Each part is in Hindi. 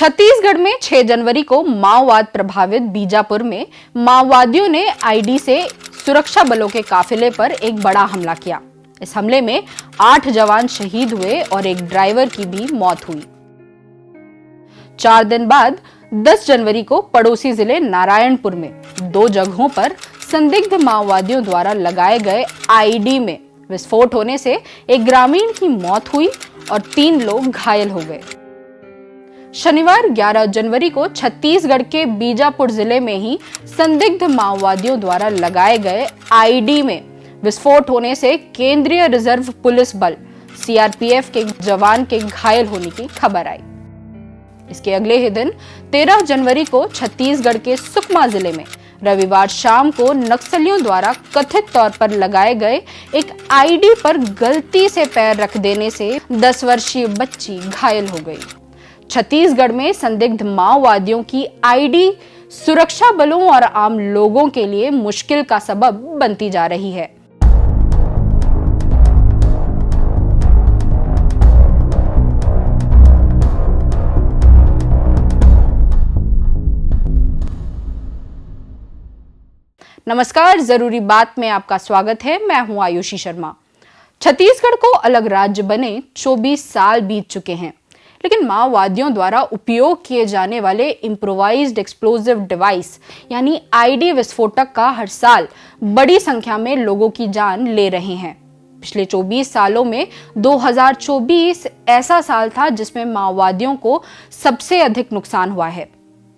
छत्तीसगढ़ में 6 जनवरी को माओवाद प्रभावित बीजापुर में माओवादियों ने आईडी से सुरक्षा बलों के काफिले पर एक बड़ा हमला किया। इस हमले में 8 जवान शहीद हुए और एक ड्राइवर की भी मौत हुई। 4 दिन बाद 10 जनवरी को पड़ोसी जिले नारायणपुर में 2 जगहों पर संदिग्ध माओवादियों द्वारा लगाए गए आईडी में विस्फोट होने से एक ग्रामीण की मौत हुई और 3 लोग घायल हो गए। शनिवार 11 जनवरी को छत्तीसगढ़ के बीजापुर जिले में ही संदिग्ध माओवादियों द्वारा लगाए गए आईडी में विस्फोट होने से केंद्रीय रिजर्व पुलिस बल सीआरपीएफ के जवान के घायल होने की खबर आई। इसके अगले ही दिन 13 जनवरी को छत्तीसगढ़ के सुकमा जिले में रविवार शाम को नक्सलियों द्वारा कथित तौर पर लगाए गए एक आईडी पर गलती से पैर रख देने से 10 वर्षीय बच्ची घायल हो गई। छत्तीसगढ़ में संदिग्ध माओवादियों की आईडी सुरक्षा बलों और आम लोगों के लिए मुश्किल का सबब बनती जा रही है। नमस्कार, जरूरी बात में आपका स्वागत है। मैं हूं आयुषी शर्मा। छत्तीसगढ़ को अलग राज्य बने 24 साल बीत चुके हैं, लेकिन माओवादियों द्वारा उपयोग किए जाने वाले इम्प्रोवाइज्ड एक्सप्लोजिव डिवाइस यानी आईडी विस्फोटक का हर साल बड़ी संख्या में लोगों की जान ले रहे हैं। पिछले 24 सालों में 2024 ऐसा साल था जिसमें माओवादियों को सबसे अधिक नुकसान हुआ है।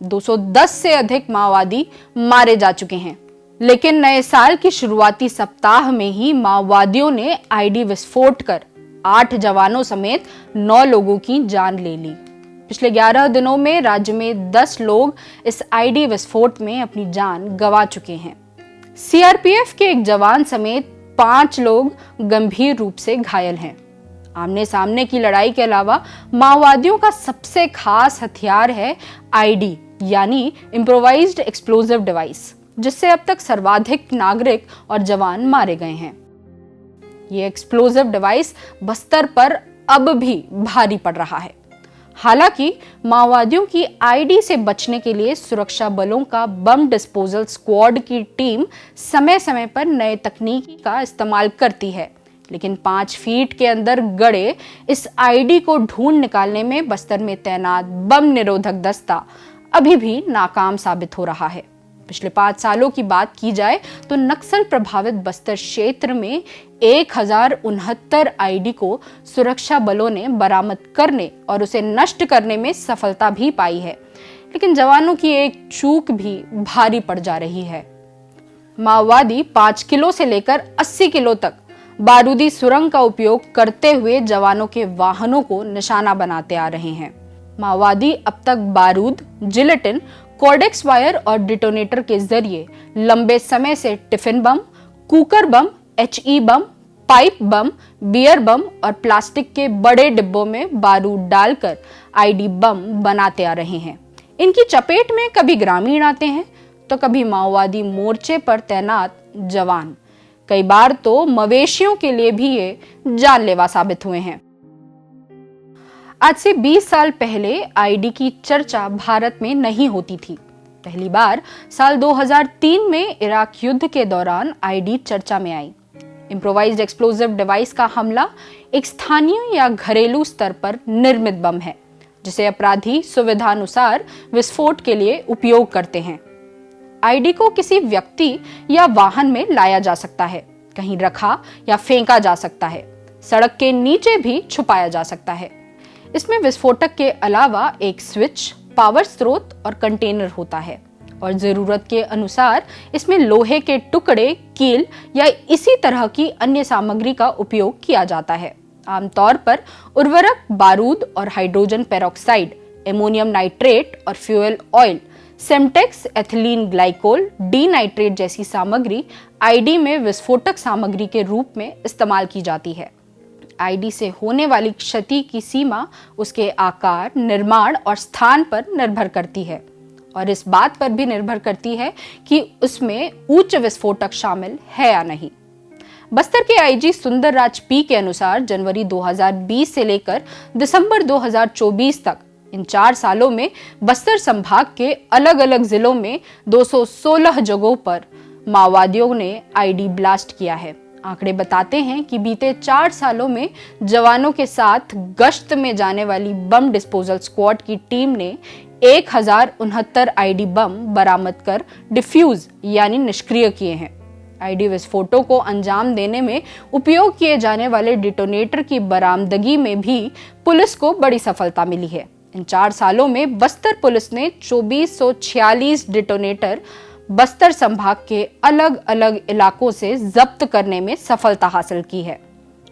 210 से अधिक माओवादी मारे जा चुके हैं। लेकिन नए साल की शुरुआती सप्ताह में ही माओवादियों ने आईडी विस्फोट कर 8 जवानों समेत 9 लोगों की जान ले ली। पिछले 11 दिनों में राज्य में 10 लोग इस आईडी विस्फोट में अपनी जान गंवा चुके हैं। सीआरपीएफ के एक जवान समेत 5 लोग गंभीर रूप से घायल हैं। आमने सामने की लड़ाई के अलावा माओवादियों का सबसे खास हथियार है आईडी यानी इम्प्रोवाइज्ड एक्सप्लोजिव डिवाइस, जिससे अब तक सर्वाधिक नागरिक और जवान मारे गए हैं। ये एक्सप्लोजिव डिवाइस बस्तर पर अब भी भारी पड़ रहा है। हालांकि माओवादियों की आईडी से बचने के लिए सुरक्षा बलों का बम डिस्पोजल स्क्वाड की टीम समय समय पर नए तकनीकी का इस्तेमाल करती है, लेकिन 5 फीट के अंदर गड़े इस आईडी को ढूंढ निकालने में बस्तर में तैनात बम निरोधक दस्ता अभी भी नाकाम साबित हो रहा है। पिछले 5 सालों की बात की जाए तो नक्सल प्रभावित बस्तर क्षेत्र में 1069 आईडी को सुरक्षा बलों ने बरामद करने और उसे नष्ट करने में सफलता भी पाई है, लेकिन जवानों की एक चूक भी भारी पड़ जा रही है। माओवादी 5 किलो से लेकर 80 किलो तक बारूदी सुरंग का उपयोग करते हुए जवानों के वाहनों को निशाना बनाते आ रहे हैं। माओवादी अब तक बारूद, जिलेटिन, कॉर्डेक्स वायर और डिटोनेटर के जरिए लंबे समय से tiffin bomb, cooker bomb, HE bomb, pipe bomb, beer bomb और प्लास्टिक के बड़े डिब्बों में बारूद डालकर आईडी बम बनाते आ रहे हैं। इनकी चपेट में कभी ग्रामीण आते हैं तो कभी माओवादी मोर्चे पर तैनात जवान। कई बार तो मवेशियों के लिए भी ये जानलेवा साबित हुए हैं। आज से 20 साल पहले आईडी की चर्चा भारत में नहीं होती थी। पहली बार साल 2003 में इराक युद्ध के दौरान आईडी चर्चा में आई। इम्प्रोवाइज्ड एक्सप्लोजिव डिवाइस का हमला एक स्थानीय या घरेलू स्तर पर निर्मित बम है, जिसे अपराधी सुविधानुसार विस्फोट के लिए उपयोग करते हैं। आईडी को किसी व्यक्ति या वाहन में लाया जा सकता है, कहीं रखा या फेंका जा सकता है, सड़क के नीचे भी छुपाया जा सकता है। इसमें विस्फोटक के अलावा एक स्विच, पावर स्रोत और कंटेनर होता है और जरूरत के अनुसार इसमें लोहे के टुकड़े, कील या इसी तरह की अन्य सामग्री का उपयोग किया जाता है। आमतौर पर उर्वरक, बारूद और हाइड्रोजन पेरोक्साइड, एमोनियम नाइट्रेट और fuel oil, semtex, ethylene glycol, dinitrate जैसी सामग्री आईडी में विस्फोटक सामग्री के रूप में इस्तेमाल की जाती है। आईडी से होने वाली क्षति की सीमा उसके आकार, निर्माण और स्थान पर निर्भर करती है और इस बात पर भी निर्भर करती है कि उसमें उच्च विस्फोटक शामिल है या नहीं। बस्तर के आईजी सुंदरराज पी के अनुसार जनवरी 2020 से लेकर दिसंबर 2024 तक इन 4 सालों में बस्तर संभाग के अलग अलग जिलों में 216 जगहों पर माओवादियों ने आईडी ब्लास्ट किया है। आंकड़े बताते हैं कि बीते 4 सालों में जवानों के साथ गश्त में जाने वाली बम डिस्पोजल स्क्वाड की टीम ने 1069 आईडी बम बरामद कर डिफ्यूज यानी निष्क्रिय किए हैं। आईडी विस्फोटों को अंजाम देने में उपयोग किए जाने वाले डिटोनेटर की बरामदगी में भी पुलिस को बड़ी सफलता मिली है। इन 4 सालों में बस्तर पुलिस ने 2446 डिटोनेटर बस्तर संभाग के अलग अलग इलाकों से जब्त करने में सफलता हासिल की है।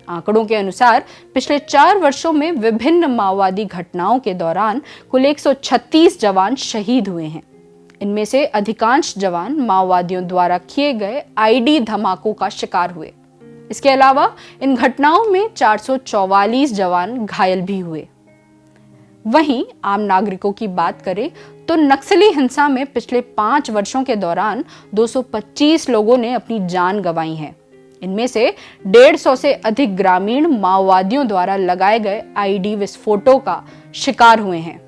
आंकड़ों के अनुसार पिछले 4 वर्षों में विभिन्न माओवादी घटनाओं के दौरान कुल 136 जवान शहीद हुए हैं। इनमें से अधिकांश जवान माओवादियों द्वारा किए गए आईडी धमाकों का शिकार हुए। इसके अलावा इन घटनाओं में 444 जवान घायल भी हुए। वहीं आम नागरिकों की बात करें तो नक्सली हिंसा में पिछले 5 वर्षों के दौरान 225 लोगों ने अपनी जान गंवाई है। इनमें से 150 से अधिक ग्रामीण माओवादियों द्वारा लगाए गए आईडी विस्फोटों का शिकार हुए हैं।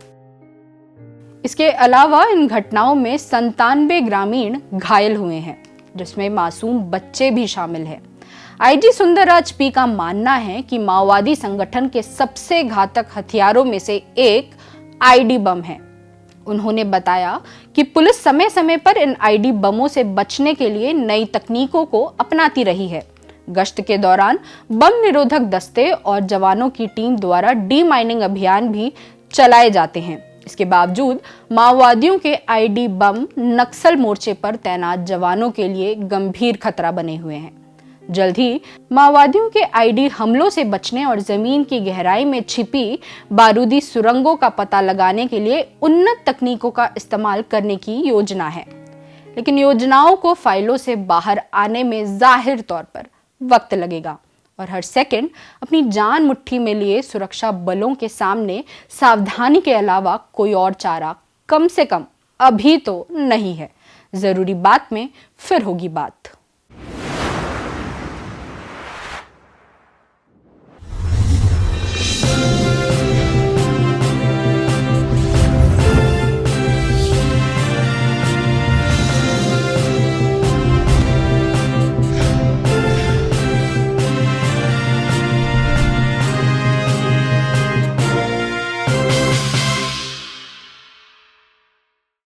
इसके अलावा इन घटनाओं में 97 ग्रामीण घायल हुए हैं, जिसमें मासूम बच्चे भी शामिल हैं। आईजी सुंदरराज पी का मानना है कि माओवादी संगठन के सबसे घातक हथियारों में से एक आईडी बम है। उन्होंने बताया कि पुलिस समय समय पर इन आईडी बमों से बचने के लिए नई तकनीकों को अपनाती रही है। गश्त के दौरान बम निरोधक दस्ते और जवानों की टीम द्वारा डीमाइनिंग अभियान भी चलाए जाते हैं। इसके बावजूद माओवादियों के आईडी बम नक्सल मोर्चे पर तैनात जवानों के लिए गंभीर खतरा बने हुए हैं। जल्द ही माओवादियों के आईडी हमलों से बचने और जमीन की गहराई में छिपी बारूदी सुरंगों का पता लगाने के लिए उन्नत तकनीकों का इस्तेमाल करने की योजना है। लेकिन योजनाओं को फाइलों से बाहर आने में जाहिर तौर पर वक्त लगेगा और हर सेकंड अपनी जान मुट्ठी में लिए सुरक्षा बलों के सामने सावधानी के अलावा कोई और चारा कम से कम अभी तो नहीं है। जरूरी बात में फिर होगी बात।